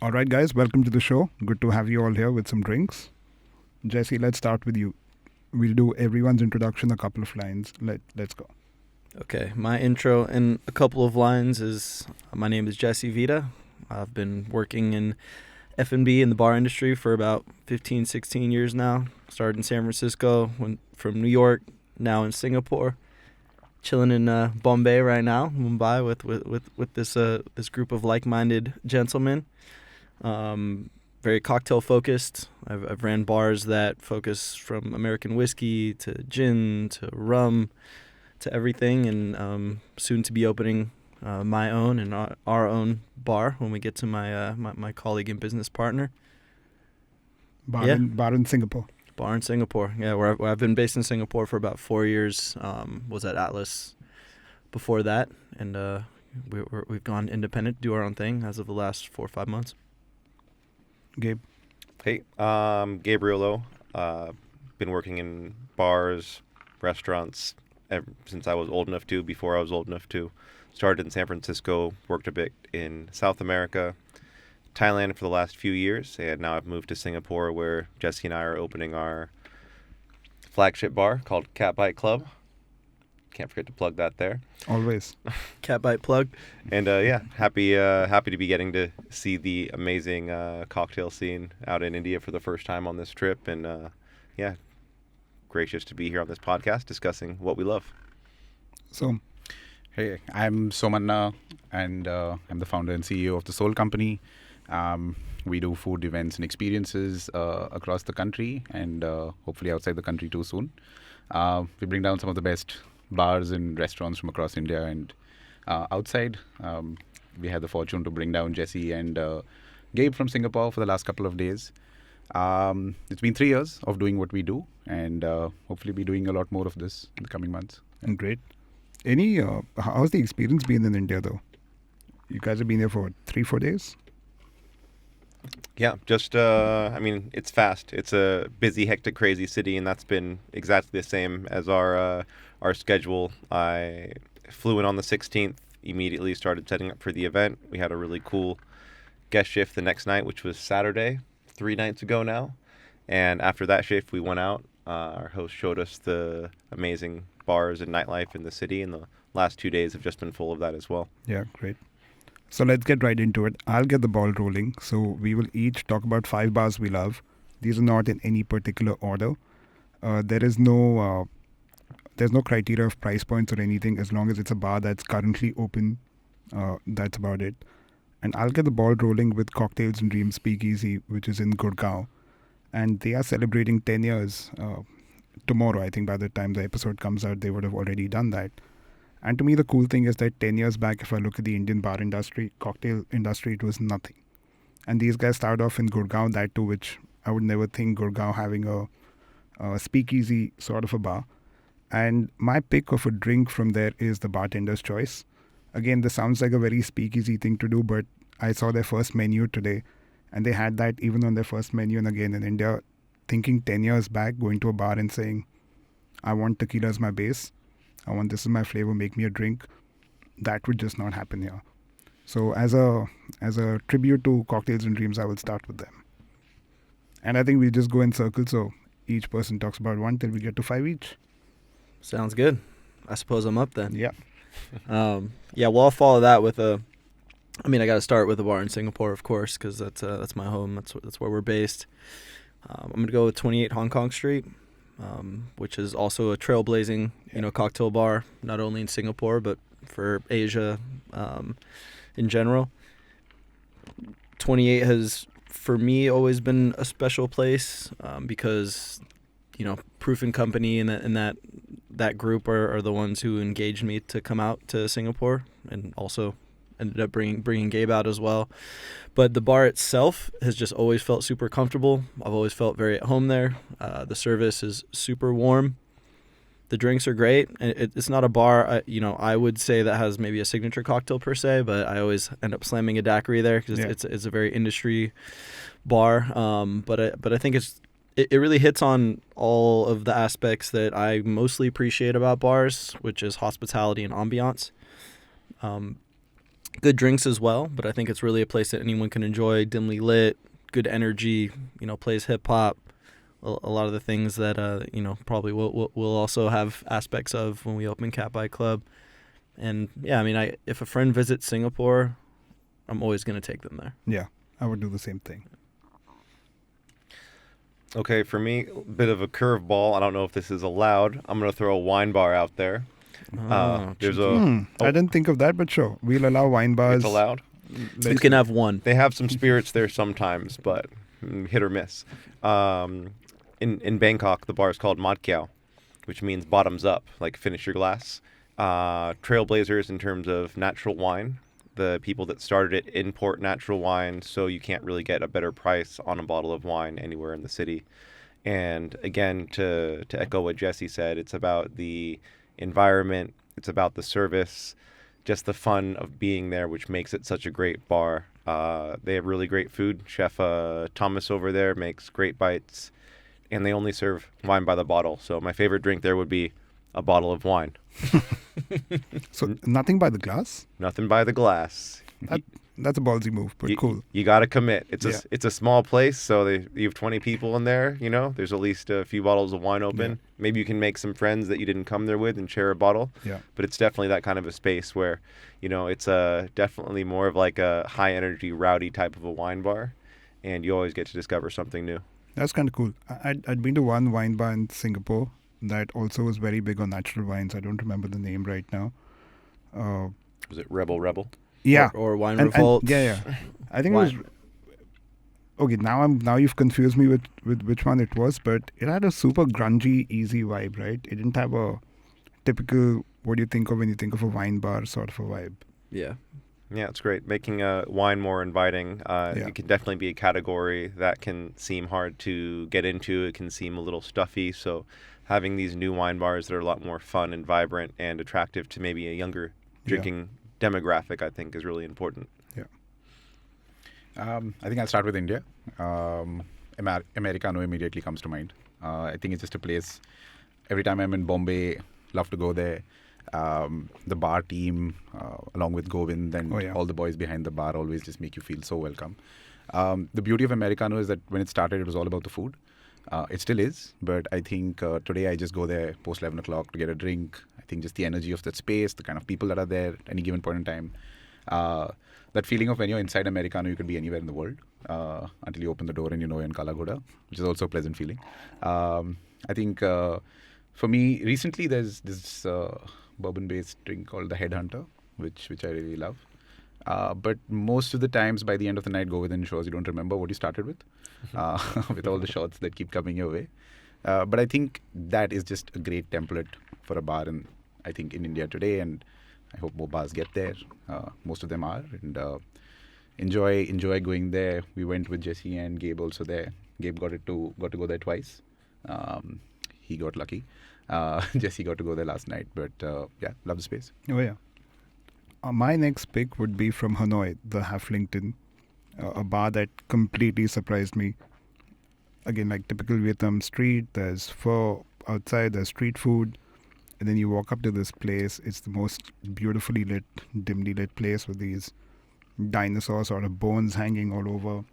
All right, guys, welcome to the show. Good to have you all here with some drinks. Jesse, let's start with you. We'll do everyone's introduction, a couple of lines. Let's go. Okay, my intro in a couple of lines is my name is Jesse Vida. I've been working in F&B in the bar industry for about 15, 16 years now. Started in San Francisco, went from New York, now in Singapore. Chilling in Bombay right now, Mumbai, with this group of like-minded gentlemen. Very cocktail focused. I've ran bars that focus from American whiskey to gin to rum to everything, and soon to be opening my own and our own bar when we get to my colleague and business partner. Bar in Singapore. Bar in Singapore, yeah. Where I've been based in Singapore for about 4 years. Was at Atlas before that, and we've gone independent, do our own thing as of the last 4 or 5 months. Gabe. Hey, Gabriel Lowe. Been working in bars, restaurants since I was old enough to. Before I was old enough to. Started in San Francisco, worked a bit in South America, Thailand for the last few years, and now I've moved to Singapore, where Jesse and I are opening our flagship bar called Cat Bite Club. Can't forget to plug that there. Always. Cat Bite plug. And happy to be getting to see the amazing cocktail scene out in India for the first time on this trip, and gracious to be here on this podcast discussing what we love. So, hey, I'm Somanna, and I'm the founder and CEO of the Soul Company. We do food events and experiences across the country, and hopefully outside the country too soon. We bring down some of the best bars and restaurants from across India and outside. We had the fortune to bring down Jesse and Gabe from Singapore for the last couple of days. It's been 3 years of doing what we do, and hopefully be doing a lot more of this in the coming months. And great. How's the experience been in India, though? You guys have been here for 3-4 days? Yeah, just, it's fast. It's a busy, hectic, crazy city, and that's been exactly the same as our schedule. I flew in on the 16th, immediately started setting up for the event. We had a really cool guest shift the next night, which was Saturday, 3 nights ago now. And after that shift, we went out. Our host showed us the amazing bars and nightlife in the city, and the last 2 days have just been full of that as well. Yeah, great. So let's get right into it. I'll get the ball rolling. So we will each talk about 5 bars we love. These are not in any particular order. There's no criteria of price points or anything. As long as it's a bar that's currently open, that's about it. And I'll get the ball rolling with Cocktails and Dreams Speakeasy, which is in Gurgaon. And they are celebrating 10 years tomorrow. I think by the time the episode comes out, they would have already done that. And to me, the cool thing is that 10 years back, if I look at the Indian bar industry, cocktail industry, it was nothing. And these guys started off in Gurgaon, that too, which I would never think Gurgaon having a speakeasy sort of a bar. And my pick of a drink from there is the bartender's choice. Again, this sounds like a very speakeasy thing to do, but I saw their first menu today, and they had that even on their first menu. And again, in India, thinking 10 years back, going to a bar and saying, I want tequila as my base. I want this is my flavor, make me a drink. That would just not happen here. So as a tribute to Cocktails and Dreams, I will start with them. And I think we just go in circles, so each person talks about one till we get to 5 each. Sounds good. I suppose I'm up then. Yeah. Well, I'll follow that with I got to start with a bar in Singapore, of course, because that's my home. That's where we're based. I'm going to go with 28 Hong Kong Street. Which is also a trailblazing, cocktail bar, not only in Singapore, but for Asia in general. 28 has, for me, always been a special place because, Proof and Company and that group are the ones who engaged me to come out to Singapore, and also ended up bringing Gabe out as well. But the bar itself has just always felt super comfortable. I've always felt very at home there. The service is super warm. The drinks are great. It's not a bar, I would say that has maybe a signature cocktail per se, but I always end up slamming a daiquiri there because it's a very industry bar. But I think it really hits on all of the aspects that I mostly appreciate about bars, which is hospitality and ambiance. good drinks as well, but I think it's really a place that anyone can enjoy, dimly lit, good energy, plays hip hop, a lot of the things that probably we'll also have aspects of when we open Cat Bite Club. And yeah, I mean, if a friend visits Singapore, I'm always going to take them there. Yeah, I would do the same thing. Okay, for me, a bit of a curveball. I don't know if this is allowed. I'm going to throw a wine bar out there. There's I didn't think of that, but sure. We'll allow wine bars. It's allowed. You can have one. They have some spirits there sometimes, but hit or miss. In Bangkok, the bar is called Mat Kiao, which means bottoms up, like finish your glass. Trailblazers in terms of natural wine. The people that started it import natural wine, so you can't really get a better price on a bottle of wine anywhere in the city. And again, to echo what Jesse said, it's about the environment, it's about the service, just the fun of being there, which makes it such a great bar. They have really great food. Chef Thomas over there makes great bites, and they only serve wine by the bottle. So my favorite drink there would be a bottle of wine. So nothing by the glass? Nothing by the glass. That's a ballsy move, but cool. You got to commit. It's Yeah. it's a small place, so you have 20 people in there. There's at least a few bottles of wine open. Yeah. Maybe you can make some friends that you didn't come there with and share a bottle. Yeah. But it's definitely that kind of a space where, it's definitely more of like a high energy, rowdy type of a wine bar, and you always get to discover something new. That's kind of cool. I'd been to one wine bar in Singapore that also was very big on natural wines. I don't remember the name right now. Was it Rebel? Yeah. Or Wine And- Revolt. yeah. I think it was. Okay, now you've confused me with which one it was, but it had a super grungy, easy vibe, right? It didn't have a typical what do you think of when you think of a wine bar sort of a vibe. Yeah. Yeah, it's great. Making wine more inviting. It can definitely be a category that can seem hard to get into. It can seem a little stuffy. So having these new wine bars that are a lot more fun and vibrant and attractive to maybe a younger drinking demographic, I think, is really important. I think I'll start with India. Americano immediately comes to mind. I think it's just a place. Every time I'm in Bombay, love to go there. The bar team, along with Govind and all the boys behind the bar, always just make you feel so welcome. The beauty of Americano is that when it started, it was all about the food. It still is, but I think today I just go there post 11 o'clock to get a drink. I think just the energy of that space, the kind of people that are there at any given point in time. That feeling of when you're inside Americano, you could be anywhere in the world until you open the door and you're in Kalagoda, which is also a pleasant feeling. I think for me, recently there's this bourbon-based drink called the Headhunter, which I really love. But most of the times, by the end of the night, go within shows, you don't remember what you started with all the shots that keep coming your way. But I think that is just a great template for a bar, and I think in India today, and I hope more bars get there. Most of them are, and enjoy going there. We went with Jesse and Gabe also there. Gabe got to go there twice. He got lucky. Jesse got to go there last night, but love the space. Oh yeah. My next pick would be from Hanoi, the Haflington, a bar that completely surprised me. Again, like typical Vietnam street, there's pho outside, there's street food, and then you walk up to this place. It's the most beautifully lit, dimly lit place with these dinosaur sort of bones hanging all over,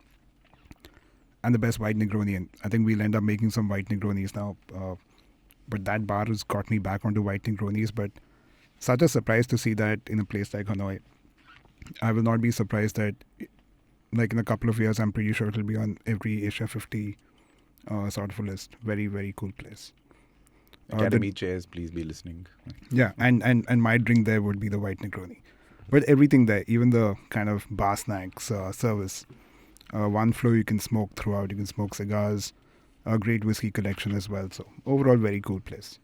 and the best white Negroni. And I think we'll end up making some white Negronis now. But that bar has got me back onto white Negronis. But such a surprise to see that in a place like Hanoi. I will not be surprised that, like in a couple of years, I'm pretty sure it'll be on every Asia 50 sort of a list. Very, very cool place. Academy chairs, please be listening. Yeah, and my drink there would be the white Negroni. But everything there, even the kind of bar snacks service. One floor you can smoke throughout. You can smoke cigars. A great whiskey collection as well. So overall, very cool place.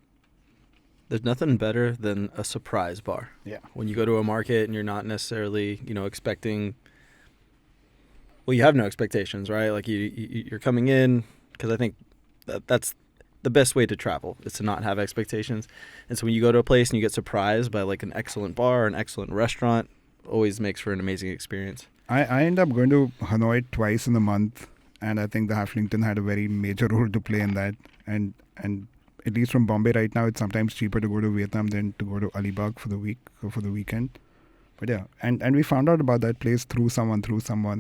There's nothing better than a surprise bar. Yeah. When you go to a market and you're not necessarily, expecting. Well, you have no expectations, right? Like you're coming in, because I think that's the best way to travel is to not have expectations. And so when you go to a place and you get surprised by like an excellent bar or an excellent restaurant, always makes for an amazing experience. I end up going to Hanoi twice in a month, and I think the Haflington had a very major role to play in that. And at least from Bombay right now, it's sometimes cheaper to go to Vietnam than to go to Alibag for the week or for the weekend. But yeah, and we found out about that place through someone,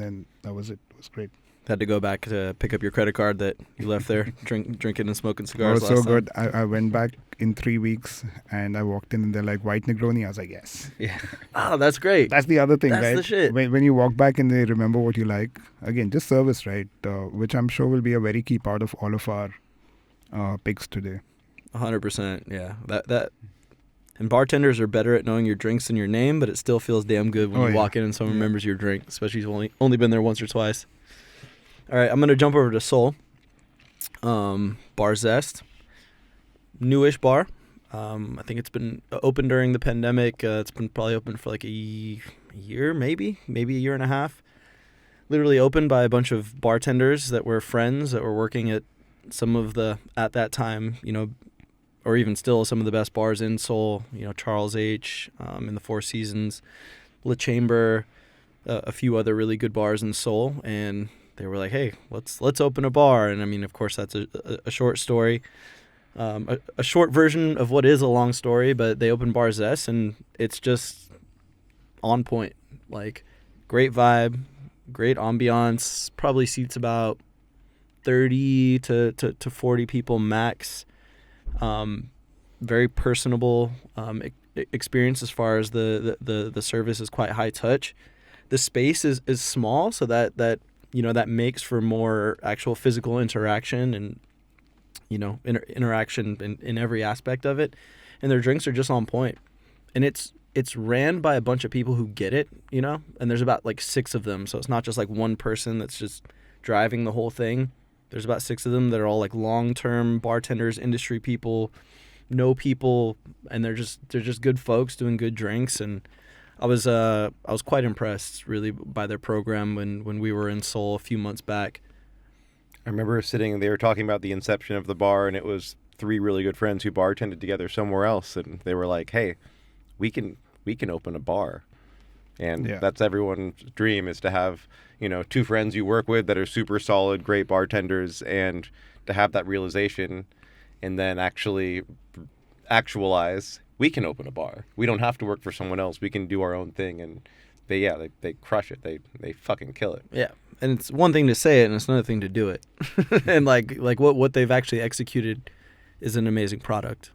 and that was it. It was great. Had to go back to pick up your credit card that you left there, drinking and smoking It cigars was last so time. good. I went back in 3 weeks, and I walked in, and they're like, white Negroni. I was like, yes. Yeah. Oh, that's great. That's the other thing, That's right? the shit. When you walk back and they remember what you like, again, just service, right? Which I'm sure will be a very key part of all of our picks today. 100%. Yeah. That. And bartenders are better at knowing your drinks than your name, but it still feels damn good when Oh, you yeah. walk in and someone Yeah. remembers your drink, especially if you've only been there once or twice. All right, I'm going to jump over to Seoul. Bar Zest. Newish bar. I think it's been open during the pandemic. It's been probably open for like a year, maybe a year and a half. Literally opened by a bunch of bartenders that were friends that were working at some of the, at that time, or even still some of the best bars in Seoul, Charles H. In the Four Seasons, Le Chamber, a few other really good bars in Seoul, and they were like, hey, let's open a bar. And I mean, of course, that's a short story, a short version of what is a long story, but they opened Bar Zest, and it's just on point. Like, great vibe, great ambiance, probably seats about 30 to 40 people max. Very personable experience as far as the service is quite high touch. The space is small, so that makes for more actual physical interaction and interaction in every aspect of it. And their drinks are just on point. And it's ran by a bunch of people who get it, and there's about like 6 of them, so it's not just like one person that's just driving the whole thing. There's about 6 of them that are all like long-term bartenders, industry people, know people, and they're just good folks doing good drinks. And I was quite impressed really by their program when we were in Seoul a few months back. I remember sitting and they were talking about the inception of the bar, and it was 3 really good friends who bartended together somewhere else, and they were like, hey, we can open a bar. And Yeah. that's everyone's dream, is to have 2 friends you work with that are super solid, great bartenders, and to have that realization and then actualize, we can open a bar. We don't have to work for someone else. We can do our own thing. And they crush it. They fucking kill it. Yeah. And it's one thing to say it, and it's another thing to do it. And like what they've actually executed is an amazing product.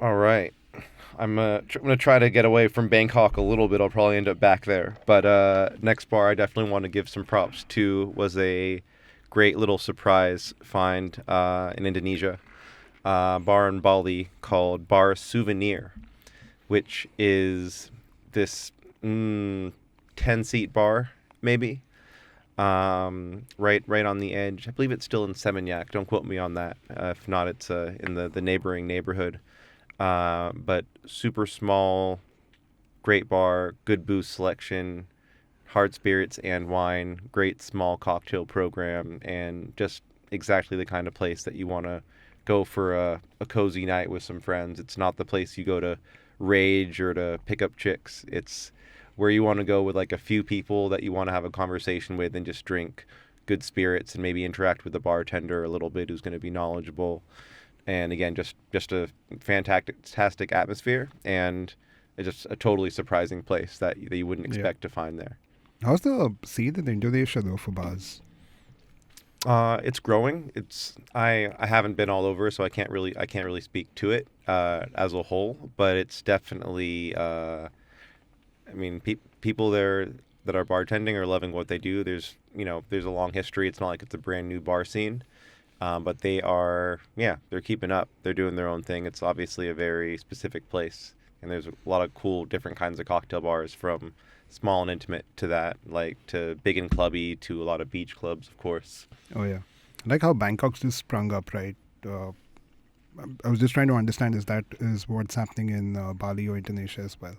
All right. I'm going to try to get away from Bangkok a little bit. I'll probably end up back there. But next bar I definitely want to give some props to was a great little surprise find in Indonesia. Bar in Bali called Bar Souvenir, which is this 10-seat bar, maybe. Right on the edge. I believe it's still in Seminyak. Don't quote me on that. If not, it's in the neighboring neighborhood. But super small, great bar, good booze selection, hard spirits and wine, great small cocktail program, and just exactly the kind of place that you want to go for a cozy night with some friends. It's not the place you go to rage or to pick up chicks. It's where you want to go with like a few people that you want to have a conversation with and just drink good spirits and maybe interact with the bartender a little bit who's going to be knowledgeable. And again, just a fantastic atmosphere, and it's just a totally surprising place that you wouldn't expect to find there. How's the scene in Indonesia though for bars? It's growing. I haven't been all over, so I can't really speak to it as a whole. But it's definitely. People there that are bartending are loving what they do. There's a long history. It's not like it's a brand new bar scene. But they're keeping up. They're doing their own thing. It's obviously a very specific place, and there's a lot of cool different kinds of cocktail bars, from small and intimate to that, like to big and clubby, to a lot of beach clubs, of course. Oh yeah, I like how Bangkok's just sprung up, right? I was just trying to understand is what's happening in Bali or Indonesia as well.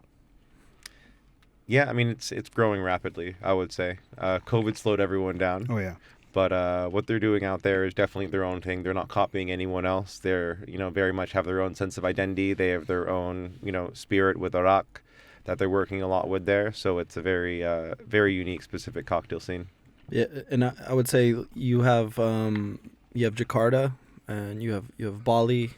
Yeah, I mean it's growing rapidly, I would say. COVID slowed everyone down. Oh yeah. But what they're doing out there is definitely their own thing. They're not copying anyone else. They're, very much have their own sense of identity. They have their own, spirit with arak that they're working a lot with there. So it's a very, very unique, specific cocktail scene. Yeah, and I would say you have Jakarta and you have Bali.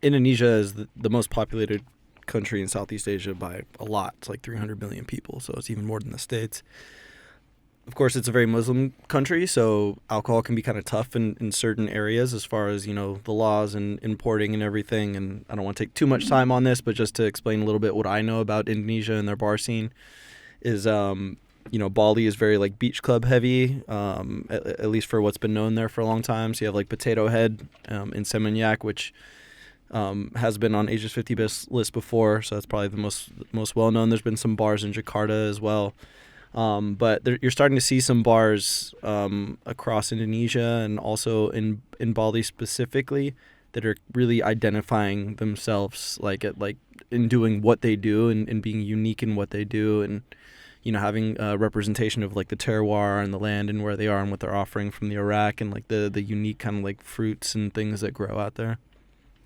Indonesia is the most populated country in Southeast Asia by a lot. It's like 300 million people, so it's even more than the States. Of course, it's a very Muslim country, so alcohol can be kind of tough in certain areas as far as, the laws and importing and everything. And I don't want to take too much time on this, but just to explain a little bit what I know about Indonesia and their bar scene is, Bali is very like beach club heavy, at least for what's been known there for a long time. So you have like Potato Head in Seminyak, which has been on Asia's 50 best list before, so that's probably the most well known. There's been some bars in Jakarta as well. But you're starting to see some bars across Indonesia and also in Bali specifically that are really identifying themselves in doing what they do and being unique in what they do, and having a representation of like the terroir and the land and where they are and what they're offering from the Iraq and like the unique kind of like fruits and things that grow out there.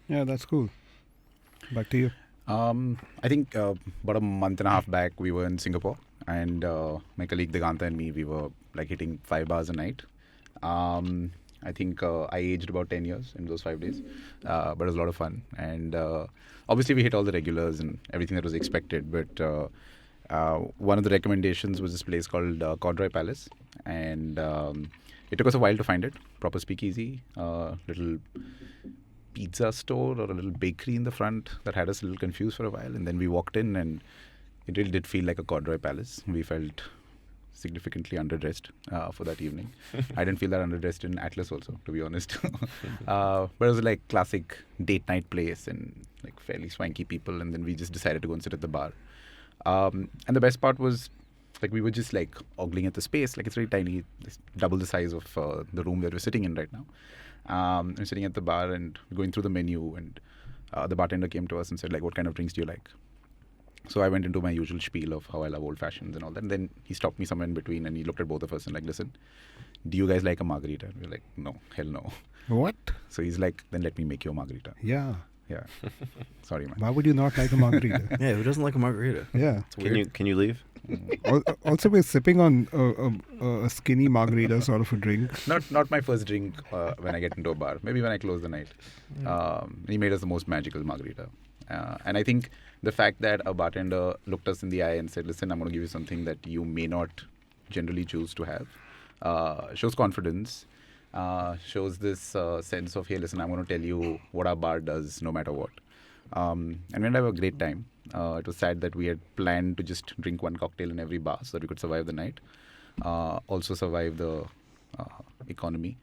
Yeah, that's cool. Back to you. I think about a month and a half back, we were in Singapore, and my colleague Diganta and me, we were like hitting 5 bars a night. I think I aged about 10 years in those 5 days, but it was a lot of fun. And obviously, we hit all the regulars and everything that was expected. But one of the recommendations was this place called Corduroy Palace, and it took us a while to find it. Proper speakeasy, little pizza store or a little bakery in the front that had us a little confused for a while, and then we walked in and it really did feel like a corduroy palace. We felt significantly underdressed for that evening. I didn't feel that underdressed in Atlas also, to be honest. But it was like classic date night place and like fairly swanky people, and then we just decided to go and sit at the bar. And the best part was like we were just like ogling at the space. Like it's very tiny, it's double the size of the room that we're sitting in right now. I'm sitting at the bar and going through the menu, and the bartender came to us and said, like, what kind of drinks do you like? So I went into my usual spiel of how I love old fashions and all that. And then he stopped me somewhere in between and he looked at both of us and like, listen, do you guys like a margarita? And we were like, no, hell no. What? So he's like, then let me make you a margarita. Yeah. Yeah. Sorry, man. Why would you not like a margarita? Yeah, who doesn't like a margarita? Yeah. It's weird. Can you leave? Also, we're sipping on a skinny margarita sort of a drink. Not my first drink when I get into a bar. Maybe when I close the night. He made us the most magical margarita. And I think the fact that a bartender looked us in the eye and said, listen, I'm going to give you something that you may not generally choose to have, shows confidence, shows this sense of, hey, listen, I'm going to tell you what our bar does no matter what. And we had a great time. It was sad that we had planned to just drink one cocktail in every bar so that we could survive the night. Also survive the economy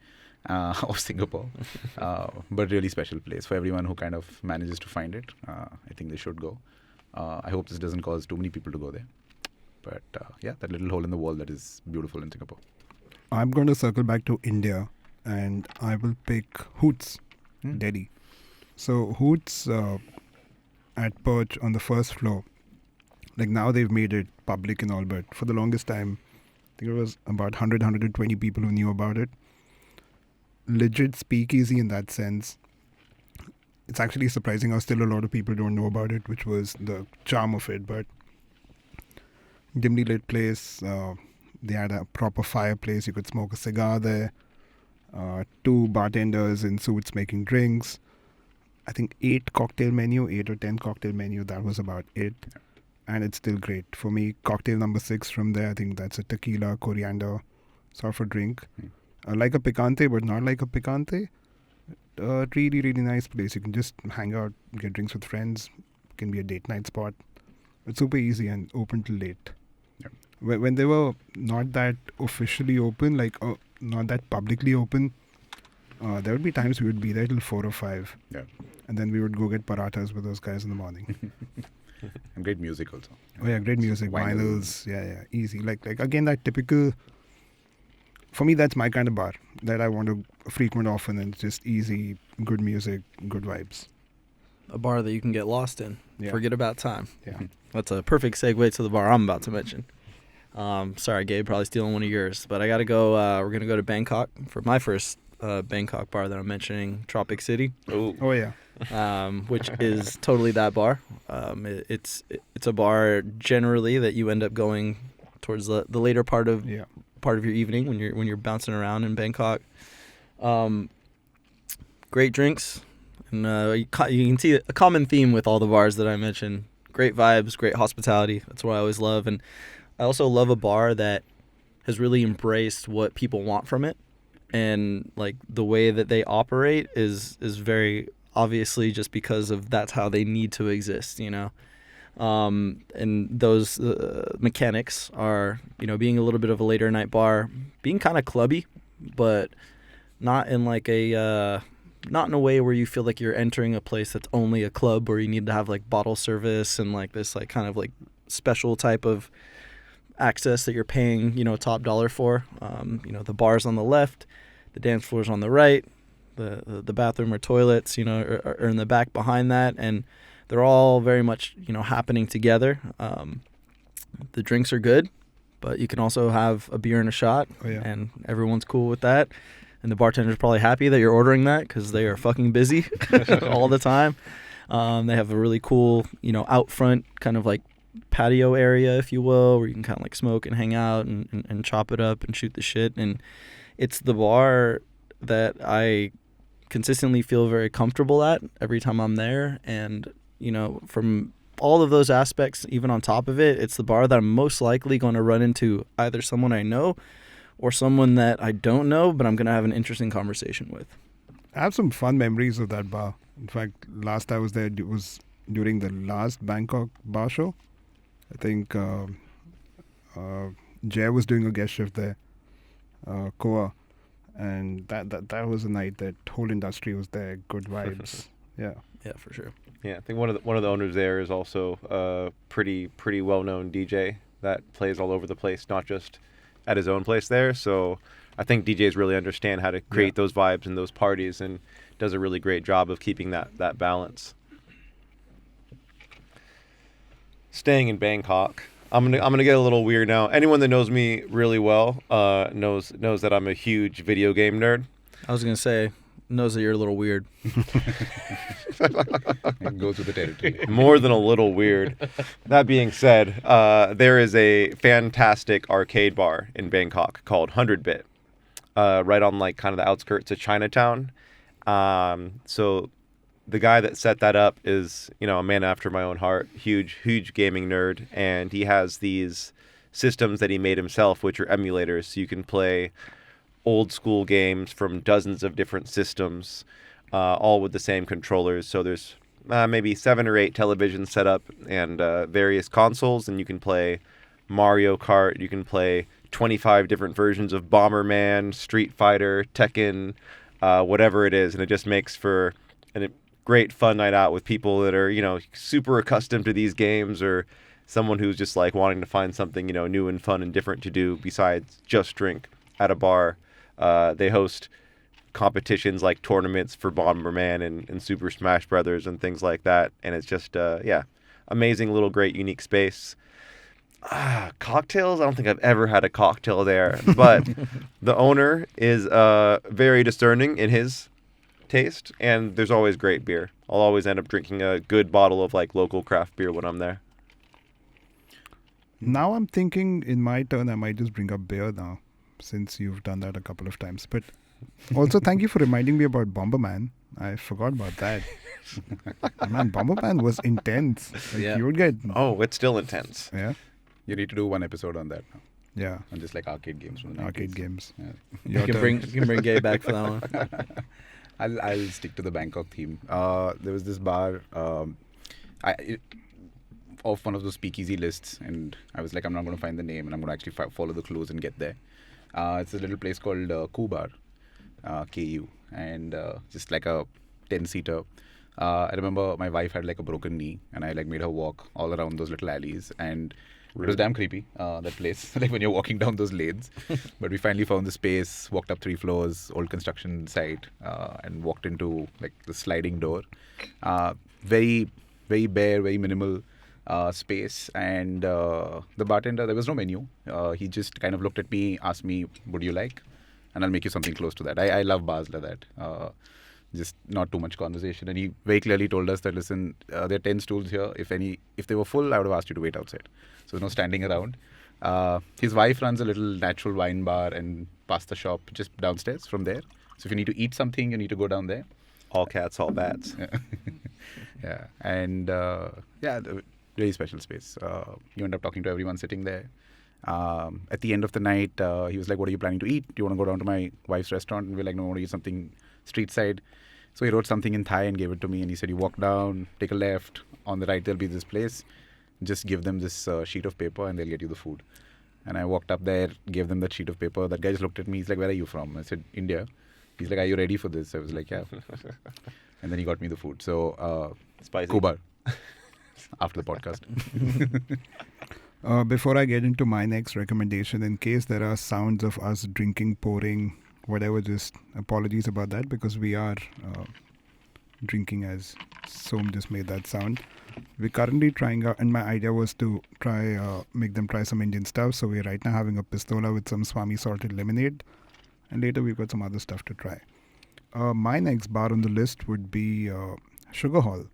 of Singapore. But really special place for everyone who kind of manages to find it. I think they should go. I hope this doesn't cause too many people to go there. But yeah, that little hole in the wall that is beautiful in Singapore. I'm going to circle back to India, and I will pick Hoots, Delhi. So Hoots at Perch on the first floor, like now they've made it public and all, but for the longest time, I think it was about 100, 120 people who knew about it. Legit speakeasy in that sense. It's actually surprising how still a lot of people don't know about it, which was the charm of it. But dimly lit place, they had a proper fireplace. You could smoke a cigar there. 2 bartenders in suits making drinks. I think 8 or 10 cocktail menu. That was about it. And it's still great. For me, cocktail number 6 from there, I think that's a tequila, coriander sort of a drink. Like a picante, but not like a picante. Really, really nice place. You can just hang out, get drinks with friends. Can be a date night spot. It's super easy and open till late. Yeah. When they were not that officially open, like not that publicly open, there would be times we would be there till 4 or 5. Yeah. And then we would go get parathas with those guys in the morning. And great music also. Oh yeah, great music. Vinyls. Vinyls. Yeah, easy. Like again, that typical. For me, that's my kind of bar that I want to frequent often, and it's just easy, good music, good vibes. A bar that you can get lost in. Yeah. Forget about time. Yeah. That's a perfect segue to the bar I'm about to mention. Sorry, Gabe, probably stealing one of yours, but I got to go. We're going to go to Bangkok for my first Bangkok bar that I'm mentioning, Tropic City. Oh yeah. Which is totally that bar. It's a bar generally that you end up going towards the later part of your evening when you're bouncing around in Bangkok. Great drinks, And you can see a common theme with all the bars that I mentioned. Great vibes, great hospitality. That's what I always love. And I also love a bar that has really embraced what people want from it. And like the way that they operate is very obviously just because of that's how they need to exist, you know. And those mechanics are, you know, being a little bit of a later night bar, being kind of clubby, but not in like not in a way where you feel like you're entering a place that's only a club where you need to have like bottle service and like this like kind of like special type of access that you're paying, you know, top dollar for. You know, the bar's on the left, the dance floor's on the right, the bathroom or toilets, you know, are in the back behind that, and they're all very much, you know, happening together. The drinks are good, but you can also have a beer and a shot, and everyone's cool with that. And the bartender's probably happy that you're ordering that because they are fucking busy all the time. They have a really cool, you know, out front kind of like patio area, if you will, where you can kind of like smoke and hang out and chop it up and shoot the shit. And it's the bar that I consistently feel very comfortable at every time I'm there. And, you know, from all of those aspects, even on top of it, it's the bar that I'm most likely going to run into either someone I know or someone that I don't know, but I'm going to have an interesting conversation with. I have some fun memories of that bar. In fact, last I was there, it was during the last Bangkok bar show. I think Jay was doing a guest shift there, Koa, and that was a night that whole industry was there, good vibes. Yeah, for sure. Yeah, I think one of the owners there is also a pretty well-known DJ that plays all over the place, not just at his own place there. So I think DJs really understand how to create those vibes and those parties, and does a really great job of keeping that balance. Staying in Bangkok, I'm gonna get a little weird now. Anyone that knows me really well knows that I'm a huge video game nerd. I was gonna say, knows that you're a little weird. It goes with the territory. More than a little weird. That being said, there is a fantastic arcade bar in Bangkok called 100-Bit, right on like kind of the outskirts of Chinatown. So the guy that set that up is, you know, a man after my own heart, huge gaming nerd, and he has these systems that he made himself, which are emulators, so you can play old school games from dozens of different systems, all with the same controllers. So there's maybe 7 or 8 televisions set up and various consoles, and you can play Mario Kart, you can play 25 different versions of Bomberman, Street Fighter, Tekken, whatever it is, and it just makes for a great fun night out with people that are, you know, super accustomed to these games, or someone who's just like wanting to find something, you know, new and fun and different to do besides just drink at a bar. They host competitions like tournaments for Bomberman and Super Smash Brothers and things like that, and it's just amazing little great unique space. Cocktails, I don't think I've ever had a cocktail there, but the owner is very discerning in his taste, and there's always great beer. I'll always end up drinking a good bottle of like local craft beer when I'm there. Now I'm thinking in my turn I might just bring up beer now, since you've done that a couple of times. But also thank you for reminding me about Bomberman. I forgot about that. Man, Bomberman was intense. Like, you would get... Oh, it's still intense. Yeah. You need to do one episode on that now. Yeah. On just like arcade games from the 90s. Arcade games. Yeah. You can bring Gabe back for that one. I'll stick to the Bangkok theme. There was this bar off one of those speakeasy lists, and I was like, I'm not going to find the name, and I'm going to actually follow the clues and get there. It's a little place called Ku Bar, KU, and just like a 10-seater. I remember my wife had like a broken knee, and I like made her walk all around those little alleys, and it was damn creepy, that place, like when you're walking down those lanes. But we finally found the space, walked up 3 floors, old construction site, and walked into like the sliding door. Very, very bare, very minimal space. And the bartender, there was no menu. He just kind of looked at me, asked me, would you like? And I'll make you something close to that. I love bars like that. Just not too much conversation. And he very clearly told us that, listen, there are 10 stools here. If they were full, I would have asked you to wait outside. So no standing around. His wife runs a little natural wine bar and pasta shop just downstairs from there. So if you need to eat something, you need to go down there. All cats, all bats. Yeah, and really special space. You end up talking to everyone sitting there. At the end of the night, he was like, "What are you planning to eat? Do you want to go down to my wife's restaurant?" And we're like, "No, I want to eat something street side." So he wrote something in Thai and gave it to me, and he said, "You walk down, take a left. On the right, there'll be this place. Just give them this sheet of paper, and they'll get you the food." And I walked up there, gave them that sheet of paper. That guy just looked at me. He's like, "Where are you from?" I said, "India." He's like, "Are you ready for this?" I was like, "Yeah." And then he got me the food. So, Spicy. Kubar, after the podcast. Before I get into my next recommendation, in case there are sounds of us drinking, pouring, whatever, just apologies about that, because we are drinking as Som just made that sound. We're currently trying out, and my idea was to make them try some Indian stuff. So we're right now having a pistola with some Swami salted lemonade, and later we've got some other stuff to try. My next bar on the list would be Sugar Hall.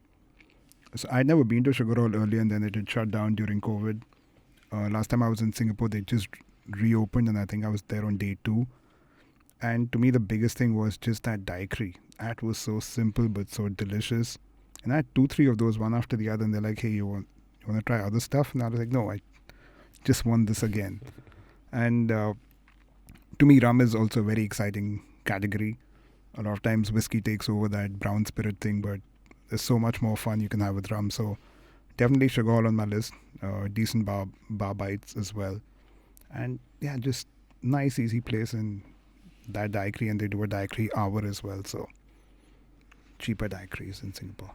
So I'd never been to Sugar Hall earlier, and then it had shut down during COVID. Last time I was in Singapore, they just reopened, and I think I was there on day 2. And to me, the biggest thing was just that daiquiri. That was so simple but so delicious. And I had 2-3 of those, one after the other, and they're like, "Hey, you want to try other stuff?" And I was like, "No, I just want this again." And to me, rum is also a very exciting category. A lot of times whiskey takes over that brown spirit thing, but there's so much more fun you can have with rum. So definitely Sugar Hall on my list. Decent bar bites as well. And yeah, just nice, easy place, and that daiquiri, and they do a daiquiri hour as well. So cheaper daiquiris in Singapore.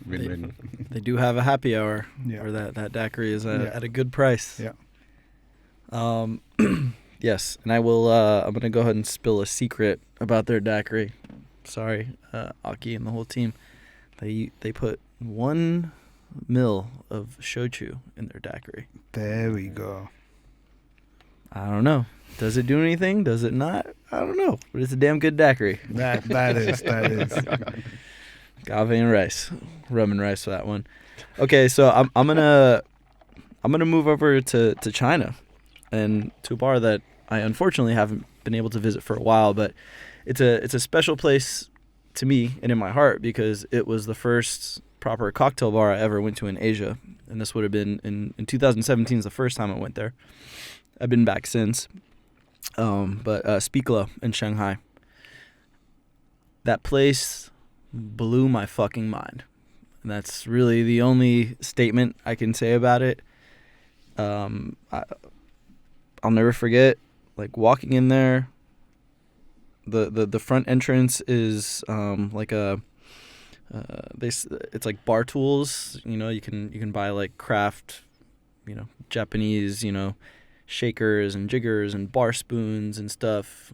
Win-win. They do have a happy hour Yeah. where that daiquiri is Yeah. at a good price. Yeah. Yes, and I will. I'm gonna go ahead and spill a secret about their daiquiri. Sorry, Aki and the whole team. They put 1 ml of shochu in their daiquiri. There we go. I don't know. Does it do anything? Does it not? I don't know. But it's a damn good daiquiri. That is. Agave and rice, rum and rice for that one. Okay, so I'm gonna move over to China, and to a bar that I unfortunately haven't been able to visit for a while, but it's a special place to me and in my heart because it was the first proper cocktail bar I ever went to in Asia, and this would have been in 2017 is the first time I went there. I've been back since, but Spikla in Shanghai. That place blew my fucking mind. And that's really the only statement I can say about it. I'll never forget, like, walking in there. The front entrance is it's like bar tools. You know, you can buy like craft, Japanese, shakers and jiggers and bar spoons and stuff.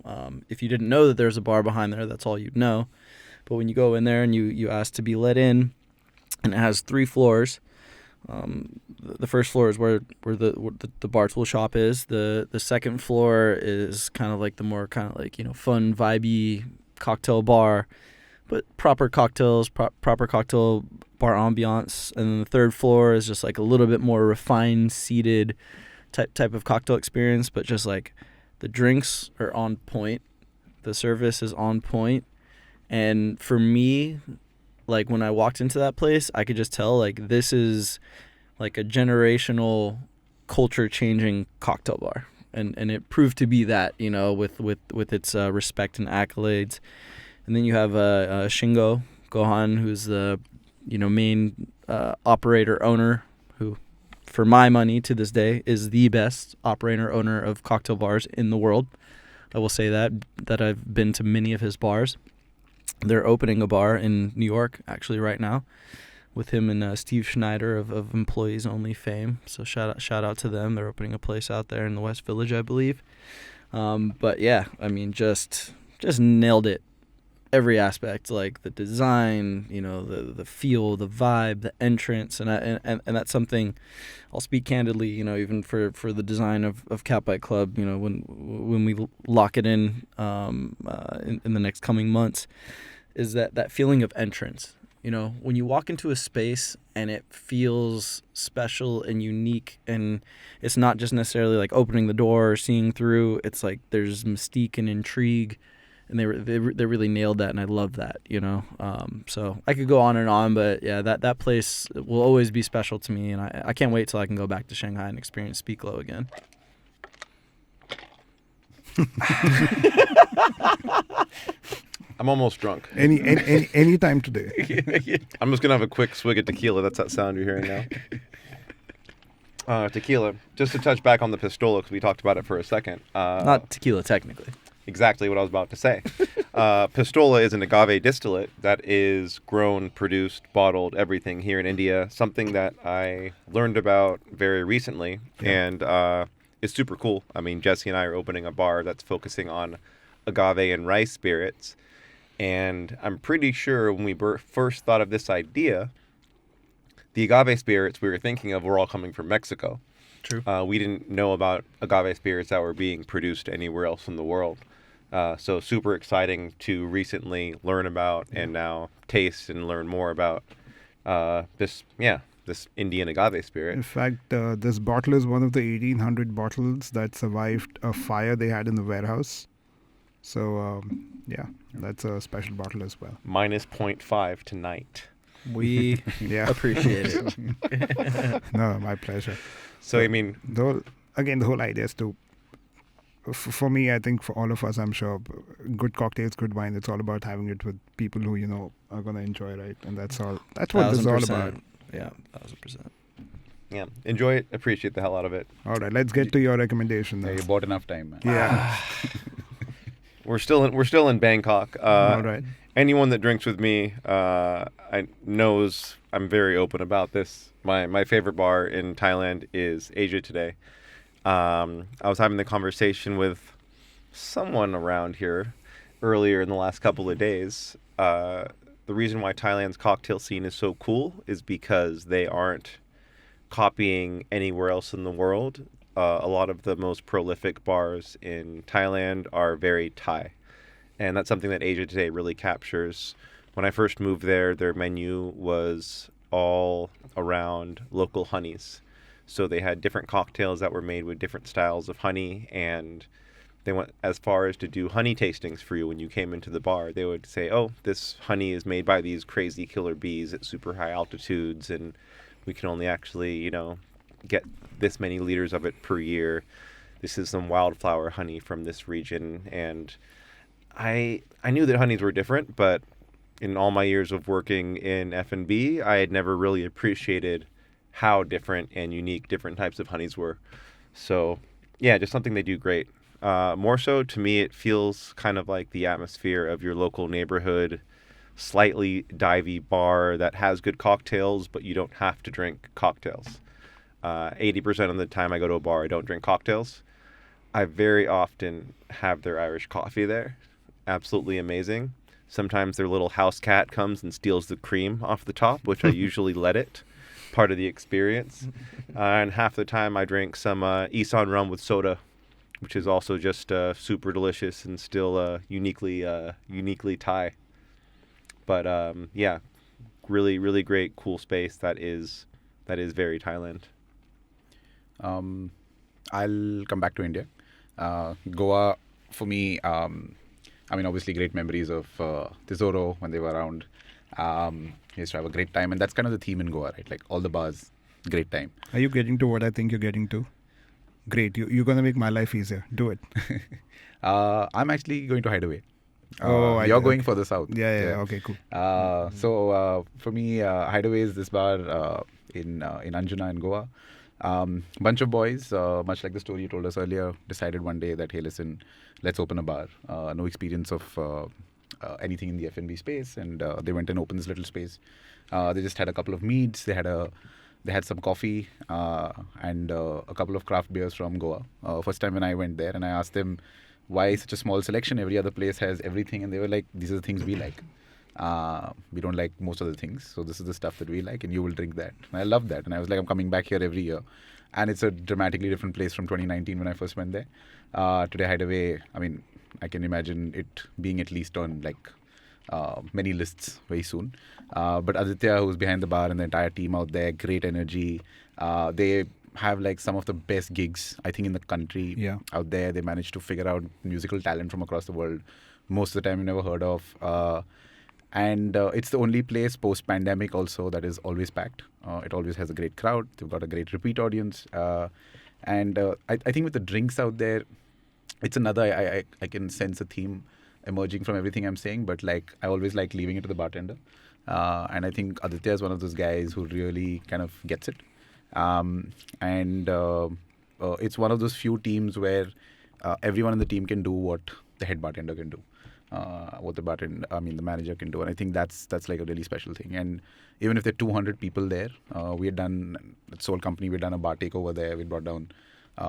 If you didn't know that there's a bar behind there, that's all you'd know. But when you go in there and you ask to be let in, and it has 3 floors. The first floor is where the bar tool shop is. The second floor is kind of like the more kind of like, fun, vibey cocktail bar, but proper cocktails, proper cocktail bar ambiance. And then the third floor is just like a little bit more refined, seated type of cocktail experience, but just like the drinks are on point, the service is on point. And for me, like when I walked into that place, I could just tell like this is like a generational culture changing cocktail bar. And it proved to be that, with its respect and accolades. And then you have Shingo Gohan, who's the main operator owner, who for my money to this day is the best operator owner of cocktail bars in the world. I will say that I've been to many of his bars. They're opening a bar in New York, actually, right now, with him and Steve Schneider of Employees Only fame. So shout out to them. They're opening a place out there in the West Village, I believe. But yeah, I mean, just nailed it. Every aspect, like the design, the feel, the vibe, the entrance, and that's something I'll speak candidly. Even for the design of Catbite Club, when we lock it in the next coming months, is that feeling of entrance. When you walk into a space and it feels special and unique, and it's not just necessarily like opening the door or seeing through. It's like there's mystique and intrigue. and they really nailed that, and I love that, you know. So I could go on and on, but yeah, that place will always be special to me, and I can't wait till I can go back to Shanghai and experience Speak Low again. I'm almost drunk. Any time today. I'm just gonna have a quick swig of tequila. That's that sound you're hearing now. Tequila. Just to touch back on the Pistola, because we talked about it for a second. Not tequila, technically. Exactly what I was about to say. Pistola is an agave distillate that is grown, produced, bottled, everything here in India. Something that I learned about very recently, and it's super cool. I mean, Jesse and I are opening a bar that's focusing on agave and rice spirits, and I'm pretty sure when we first thought of this idea, the agave spirits we were thinking of were all coming from Mexico. True. We didn't know about agave spirits that were being produced anywhere else in the world. So super exciting to recently learn about and now taste and learn more about this Indian agave spirit. In fact, this bottle is one of the 1800 bottles that survived a fire they had in the warehouse. So, that's a special bottle as well. Minus 0.5 tonight. We appreciate it. No, my pleasure. So, I mean... The whole idea is to... For me, I think for all of us, I'm sure, good cocktails, good wine, it's all about having it with people who, are going to enjoy, right? And that's all. That's what this is all about. Yeah, 1000%. Yeah, enjoy it, appreciate the hell out of it. All right, let's get to your recommendation now. Yeah, you bought enough time, man. Yeah. We're still in Bangkok. All right. Anyone that drinks with me knows I'm very open about this. My favorite bar in Thailand is Asia Today. I was having the conversation with someone around here earlier in the last couple of days. The reason why Thailand's cocktail scene is so cool is because they aren't copying anywhere else in the world. A lot of the most prolific bars in Thailand are very Thai. And that's something that Asia Today really captures. When I first moved there, their menu was all around local honeys. So they had different cocktails that were made with different styles of honey, and they went as far as to do honey tastings for you when you came into the bar. They would say, oh, this honey is made by these crazy killer bees at super high altitudes, and we can only actually, get this many liters of it per year. This is some wildflower honey from this region. And I knew that honeys were different, but in all my years of working in F&B, I had never really appreciated how different and unique different types of honeys were. So, yeah, just something they do great. More so, to me, it feels kind of like the atmosphere of your local neighborhood, slightly divey bar that has good cocktails, but you don't have to drink cocktails. 80% of the time I go to a bar, I don't drink cocktails. I very often have their Irish coffee there. Absolutely amazing. Sometimes their little house cat comes and steals the cream off the top, which I usually let it. Part of the experience. And half the time I drink some Isan rum with soda, which is also just super delicious and still uniquely Thai. But really, really great, cool space that is very Thailand. I'll come back to India. Goa, for me, obviously great memories of Tesoro when they were around. Used to have a great time, and that's kind of the theme in Goa, right? Like all the bars, great time. Are you getting to what I think you're getting to? Great. You're going to make my life easier. Do it. I'm actually going to Hideaway. You're going for the south. Yeah. Okay, cool. So for me, Hideaway is this bar in Anjuna in Goa. Bunch of boys, much like the story you told us earlier, decided one day that, hey, listen, let's open a bar. No experience of anything in the F&B space, and they went and opened this little space. They just had a couple of meads. They had some coffee and a couple of craft beers from Goa. First time when I went there, and I asked them why such a small selection. Every other place has everything, and they were like, these are the things we like. We don't like most of the things, so this is the stuff that we like, and you will drink that. And I love that, and I was like, I'm coming back here every year. And it's a dramatically different place from 2019 when I first went there. Today, Hideaway, I can imagine it being at least on many lists very soon. But Aditya, who's behind the bar, and the entire team out there, great energy. They have some of the best gigs, I think, in the country out there. They managed to figure out musical talent from across the world most of the time you never heard of. And it's the only place post-pandemic also that is always packed. It always has a great crowd. They've got a great repeat audience. And I think with the drinks out there, it's another, I can sense a theme emerging from everything I'm saying, but like I always like leaving it to the bartender. And I think Aditya is one of those guys who really kind of gets it. It's one of those few teams where everyone in the team can do what the head bartender can do. What the manager can do. And I think that's like a really special thing. And even if there are 200 people there, we had done, at Soul Company, we had done a bar takeover there. We brought down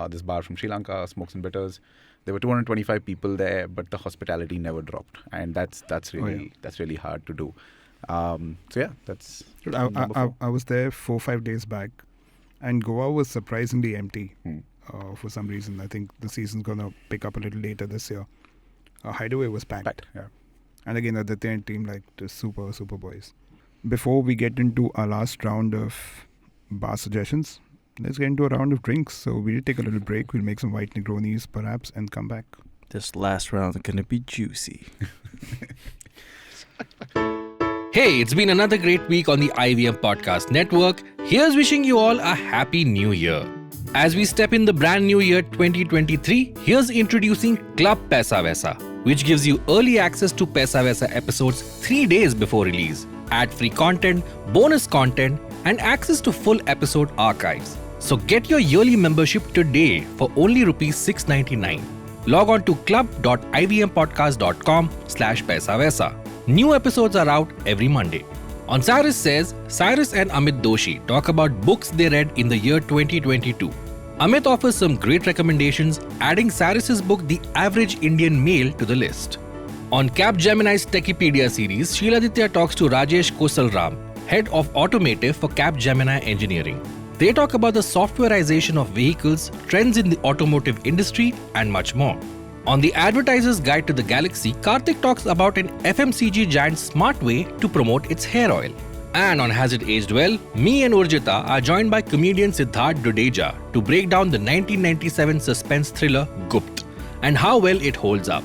this bar from Sri Lanka, Smokes and Bitters. There were 225 people there, but the hospitality never dropped. And that's really hard to do. That's number 4. I was there 4-5 days back, and Goa was surprisingly empty for some reason. I think the season's going to pick up a little later this year. Hideaway was packed. Yeah. And again, the Aditya team, like, just super boys. Before we get into our last round of bar suggestions, let's get into a round of drinks. So we'll take a little break. We'll make some white Negronis, perhaps, and come back. This last round is going to be juicy. Hey, it's been another great week on the IVM Podcast Network. Here's wishing you all a happy new year. As we step in the brand new year 2023, here's introducing Club Paisa Vaisa, which gives you early access to Paisa Vaisa episodes 3 days before release, ad-free content, bonus content, and access to full episode archives. So get your yearly membership today for only rupees 699. Log on to club.ivmpodcast.com/Paisa Vaisa. New episodes are out every Monday. On Cyrus Says, Cyrus and Amit Doshi talk about books they read in the year 2022. Amit offers some great recommendations, adding Cyrus's book The Average Indian Male to the list. On Capgemini's Techipedia series, Sheiladitya talks to Rajesh Kosalram, head of automotive for Capgemini Engineering. They talk about the softwareization of vehicles, trends in the automotive industry, and much more. On The Advertiser's Guide to the Galaxy, Karthik talks about an FMCG giant's smart way to promote its hair oil. And on Has It Aged Well, me and Urjita are joined by comedian Siddharth Dudeja to break down the 1997 suspense thriller Gupt and how well it holds up.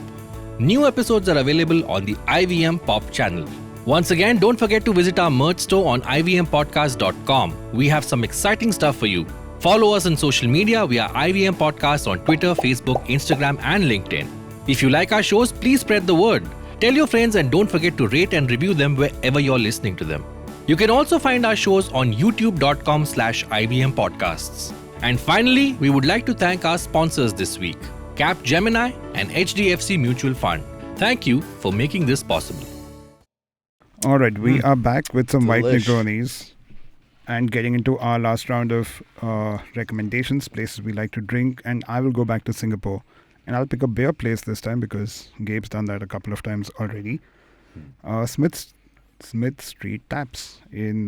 New episodes are available on the IVM Pop channel. Once again, don't forget to visit our merch store on ivmpodcast.com. We have some exciting stuff for you. Follow us on social media via IVM Podcast on Twitter, Facebook, Instagram, and LinkedIn. If you like our shows, please spread the word. Tell your friends and don't forget to rate and review them wherever you're listening to them. You can also find our shows on youtube.com/IVM Podcasts. And finally, we would like to thank our sponsors this week, Capgemini and HDFC Mutual Fund. Thank you for making this possible. All right, we are back with some white Delish. Negronis and getting into our last round of recommendations, places we like to drink. And I will go back to Singapore. And I'll pick a beer place this time because Gabe's done that a couple of times already. Smith Street Taps in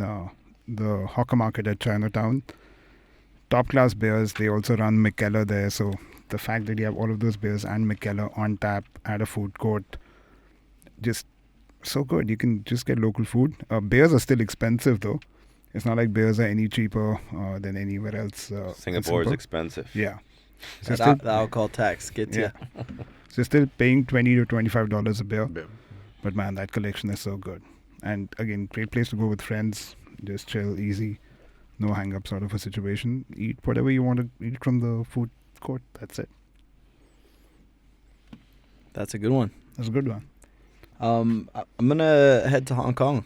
the hawker market at Chinatown. Top class beers. They also run Mikkeller there. So the fact that you have all of those beers and Mikkeller on tap at a food court, just so good. You can just get local food. Beers are still expensive though. It's not like beers are any cheaper than anywhere else. Singapore is expensive. Yeah. So The alcohol tax gets you. So you're still paying $20 to $25 a beer. But man, that collection is so good. And again, great place to go with friends. Just chill, easy. No hang-up sort of a situation. Eat whatever you want to eat from the food court. That's it. That's a good one. That's a good one. I'm going to head to Hong Kong.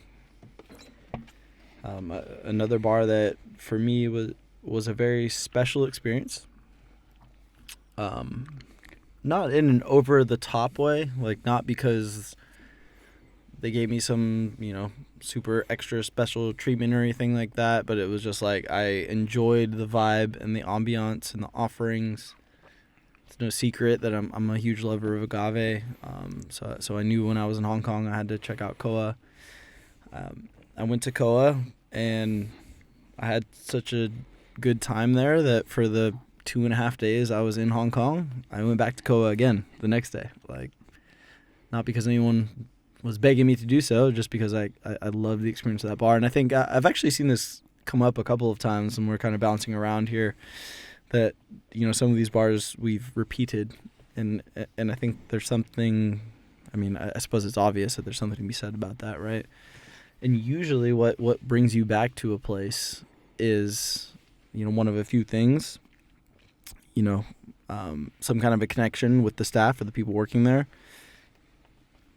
Another bar that for me was a very special experience. Not in an over the top way, like not because they gave me some, super extra special treatment or anything like that, but it was just like I enjoyed the vibe and the ambiance and the offerings. It's no secret that I'm a huge lover of agave. So I knew when I was in Hong Kong I had to check out Koa. I went to Koa and I had such a good time there that for the 2.5 days I was in Hong Kong, I went back to Koa again the next day. Like, not because anyone was begging me to do so, just because I love the experience of that bar. And I think I've actually seen this come up a couple of times, and we're kind of bouncing around here, that some of these bars we've repeated, and I think there's something I mean, I suppose it's obvious that there's something to be said about that, right? And usually what brings you back to a place is, one of a few things, some kind of a connection with the staff or the people working there,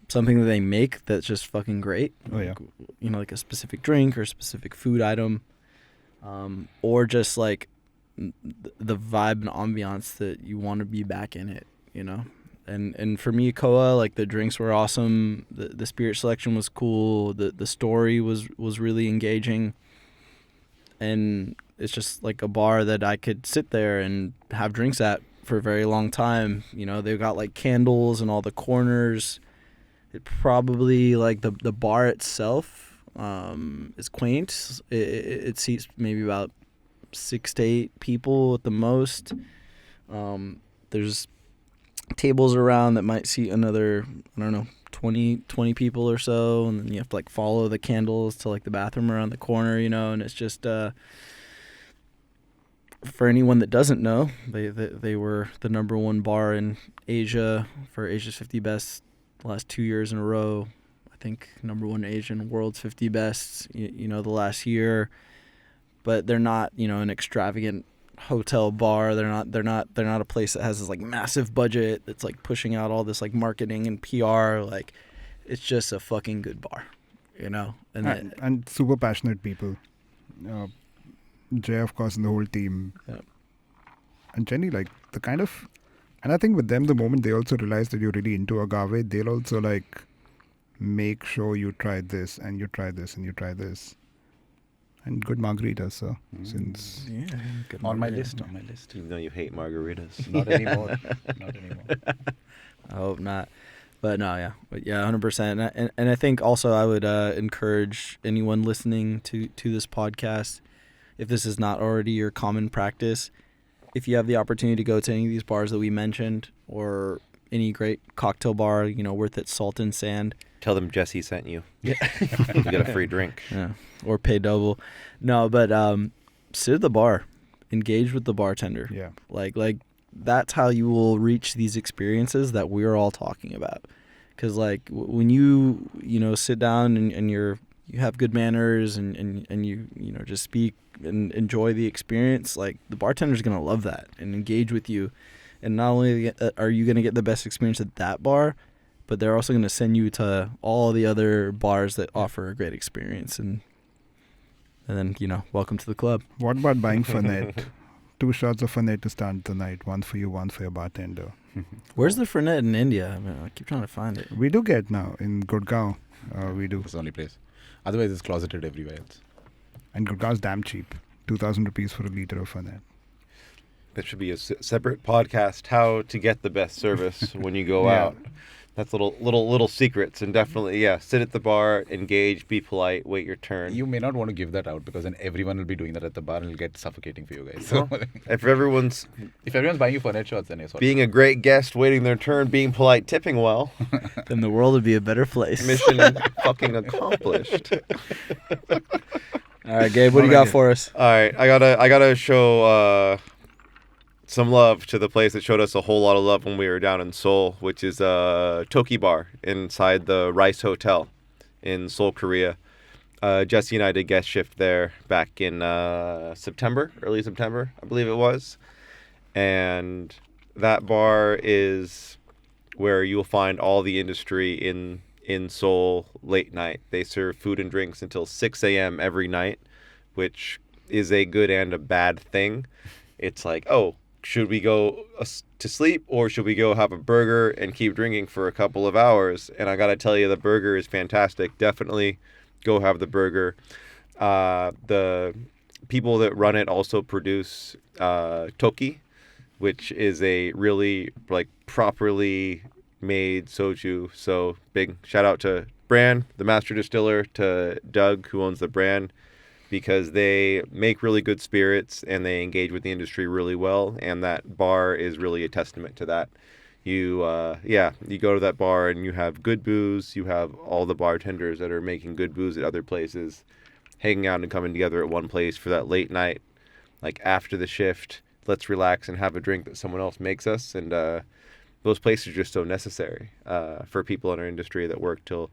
something that they make that's just fucking great. Oh, yeah. Like a specific drink or a specific food item, or just like the vibe and ambiance that you want to be back in it, And for me, Koa, like the drinks were awesome. The spirit selection was cool. The story was really engaging. And it's just like a bar that I could sit there and have drinks at for a very long time. They've got like candles in all the corners. It probably like the bar itself is quaint. It seats maybe about 6 to 8 people at the most. There's tables around that might seat another, 20 people or so, and then you have to like follow the candles to like the bathroom around the corner, and it's just for anyone that doesn't know, they were the number 1 bar in Asia for Asia's 50 best the last 2 years in a row. I think number 1 Asian world's 50 best, the last year. But they're not, an extravagant hotel bar. They're not a place that has this like massive budget that's like pushing out all this like marketing and PR. Like, it's just a fucking good bar, and super passionate people. Jay, of course, and the whole team. Yeah. And Jenny, like the kind of, and I think with them, the moment they also realize that you're really into agave, they'll also like make sure you try this and you try this and you try this. And good margaritas, so since good on my margarita. list. Even though you hate margaritas. Not anymore. Not anymore. I hope not. But no, yeah. But yeah, 100%. And I think also I would encourage anyone listening to this podcast, if this is not already your common practice, if you have the opportunity to go to any of these bars that we mentioned or any great cocktail bar, worth its salt and sand. Tell them Jesse sent you. Yeah. You get a free drink. Yeah. Or pay double. No, but sit at the bar. Engage with the bartender. yeah, Like that's how you will reach these experiences that we're all talking about. Because like when you sit down and you have good manners and you just speak and enjoy the experience, like the bartender's gonna love that and engage with you. And not only are you gonna get the best experience at that bar, but they're also gonna send you to all the other bars that offer a great experience. And then welcome to the club. what about buying Fernet? 2 shots of Fernet to start the night. 1 for you, 1 for your bartender. Where's the Fernet in India? I keep trying to find it. We do get now in Gurgaon. We do. It's the only place. Otherwise, it's closeted everywhere else. And Gurgaon's damn cheap. 2,000 rupees for a liter of Fernet. That should be a separate podcast. How to get the best service when you go Yeah. out. That's little secrets, and definitely, sit at the bar, engage, be polite, wait your turn. You may not want to give that out because then everyone will be doing that at the bar and it'll get suffocating for you guys. So If everyone's if everyone's buying you Fernet shots, then it's being a great guest, waiting their turn, being polite, tipping well, Then the world would be a better place. mission fucking accomplished. All right, Gabe, what do you got for us? All right, I gotta show some love to the place that showed us a whole lot of love when we were down in Seoul, which is Toki Bar inside the Rice Hotel in Seoul, Korea. Jesse and I did guest shift there back in early September, I believe it was. And that bar is where you'll find all the industry in Seoul late night. They serve food and drinks until 6 a.m. every night, which is a good and a bad thing. It's like, oh, should we go to sleep or should we go have a burger and keep drinking for a couple of hours? And I got to tell you, the burger is fantastic. Definitely go have the burger. The people that run it also produce Toki, which is a really properly made soju. So big shout out to brand, the master distiller, to Doug, who owns the brand, because they make really good spirits and they engage with the industry really well. And that bar is really a testament to that. You go to that bar and you have good booze. You have all the bartenders that are making good booze at other places, hanging out and coming together at one place for that late night, like after the shift. Let's relax and have a drink that someone else makes us. And those places are just so necessary for people in our industry that work till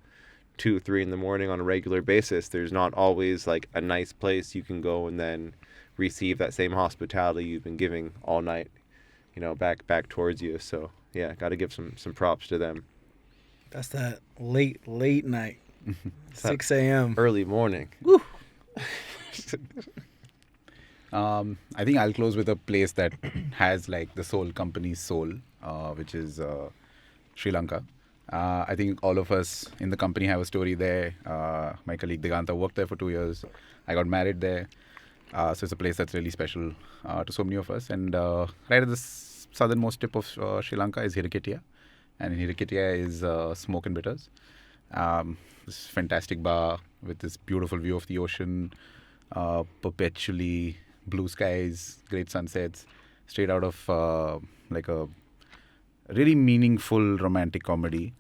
2, 3 in the morning on a regular basis. There's not always like a nice place you can go and then receive that same hospitality you've been giving all night, back towards you. So yeah, got to give some props to them. That's that late night, 6 a.m. Early morning. Woo. I think I'll close with a place that has like the Soul company's soul, which is Sri Lanka. I think all of us in the company have a story there. My colleague Diganta worked there for 2 years. I got married there. So it's a place that's really special to so many of us. And right at the southernmost tip of Sri Lanka is Hiriketia. And in Hiriketia is Smoke and Bitters. This fantastic bar with this beautiful view of the ocean, perpetually blue skies, great sunsets, straight out of like a really meaningful romantic comedy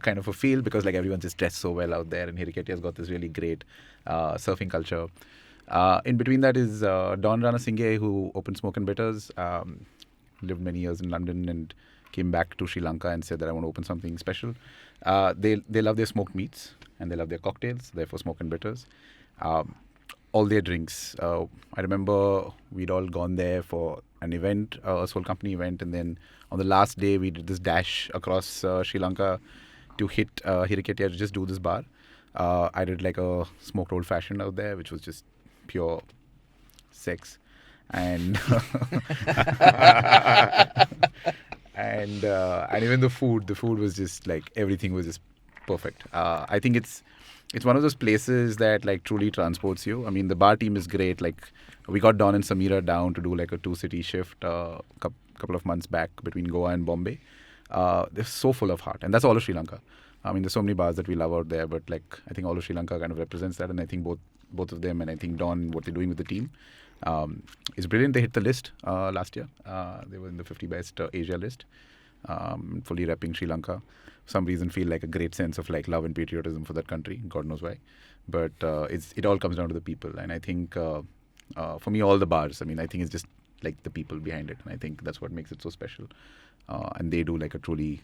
kind of a feel, because like everyone's just dressed so well out there, and Hiriketia's got this really great surfing culture. In between that is Don Rana Singhe, who opened Smoke and Bitters, lived many years in London and came back to Sri Lanka and said that I want to open something special. They love their smoked meats and they love their cocktails, therefore Smoke and Bitters. All their drinks. I remember we'd all gone there for an event, a Soul Company event, and then on the last day we did this dash across Sri Lanka to hit Hiriketia to just do this bar. I did like a smoked old fashioned out there, which was just pure sex, and and even the food was just like, everything was just perfect. I think it's one of those places that like truly transports you. I mean, the bar team is great. Like, we got Don and Samira down to do like a 2-city shift couple of months back between Goa and Bombay. They're so full of heart, and that's all of Sri Lanka. I mean, there's so many bars that we love out there, but like I think all of Sri Lanka kind of represents that, and I think both of them, and I think Don, what they're doing with the team, is brilliant. They hit the list last year. They were in the 50 best Asia list, fully repping Sri Lanka. For some reason, feel like a great sense of like love and patriotism for that country. God knows why, but it all comes down to the people, and I think for me, all the bars, I mean, I think it's just like the people behind it, and I think that's what makes it so special. And they do like a truly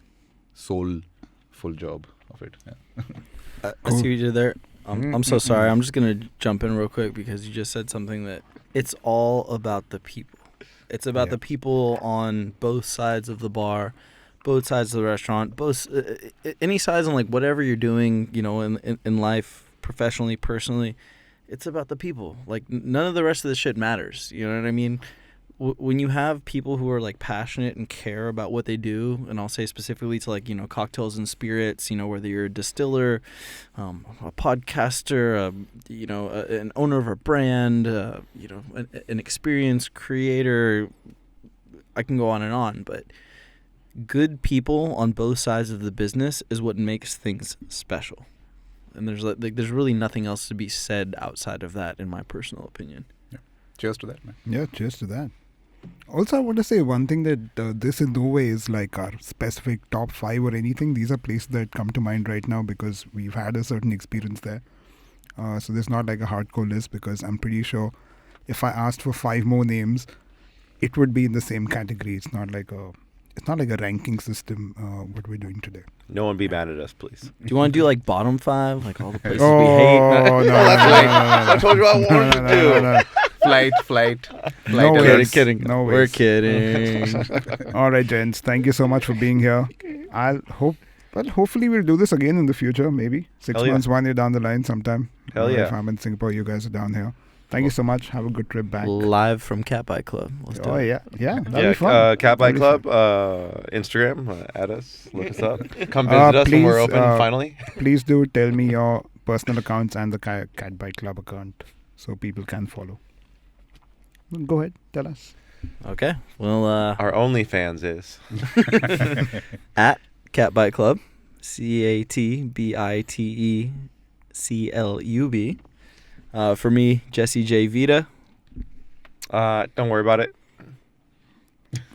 soulful job of it. Yeah. I see what you did there. I'm so sorry. I'm just going to jump in real quick because you just said something that it's all about the people. It's about the people on both sides of the bar, both sides of the restaurant, both any size, and like whatever you're doing, in life, professionally, personally, it's about the people. Like none of the rest of the shit matters. You know what I mean? When you have people who are like passionate and care about what they do, and I'll say specifically to like, cocktails and spirits, whether you're a distiller, a podcaster, an owner of a brand, an experienced creator, I can go on, but good people on both sides of the business is what makes things special. And there's really nothing else to be said outside of that, in my personal opinion. Yeah. Cheers to that, man. Yeah, cheers to that. Also, I want to say one thing, that this in no way is like our specific top 5 or anything. These are places that come to mind right now because we've had a certain experience there. So there's not like a hardcore list, because I'm pretty sure if I asked for 5 more names, it would be in the same category. It's not like a ranking system, what we're doing today. No one be mad at us, please. Do you want to do like bottom 5, like all the places Oh, we hate? no, I told you I wanted to do. no. Flight. No ways. Kidding. No We're ways. kidding. All right, gents. Thank you so much for being here. Hopefully we'll do this again in the future, maybe 6 Hell yeah. months, 1 year down the line sometime. Hell yeah. If I'm in Singapore, you guys are down here. Thank you so much. Have a good trip back. Live from Cat Bite Club. Let's do Oh, it. yeah. That'll be fun. Cat Bite That'll Club, be Instagram, add us, look us up. Come visit us when we're please, open, finally. Please do tell me your personal accounts and the Cat Bite Club account so people can follow. Go ahead. Tell us. Okay. Well, Our OnlyFans is. at Cat Bite Club, CatBiteclub. For me, Jesse J. Vida. Don't worry about it.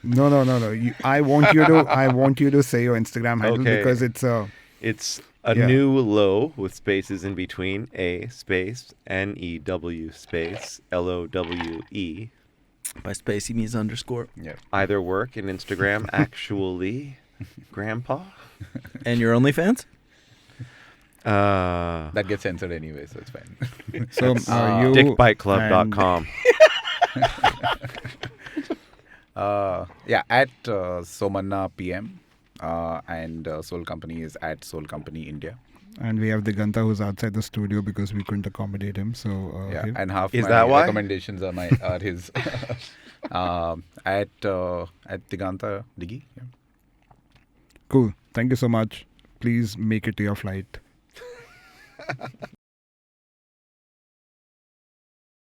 No. I want you to say your Instagram handle, Okay. because it's It's a new Lowe with spaces in between. A space NEW space LOWE. By space, he means underscore. Yeah. Either work and Instagram. Actually, Grandpa? And your OnlyFans? That gets censored anyway, so it's fine. So you Dickbiteclub.com. Yeah, at Somanna PM, and Soul Company is at Soul Company India. and we have Diganta who's outside the studio because we couldn't accommodate him. So Yeah, here. and half Is my that why? recommendations are his. At Diganta Diggy. Yeah. Cool. Thank you so much. Please make it to your flight.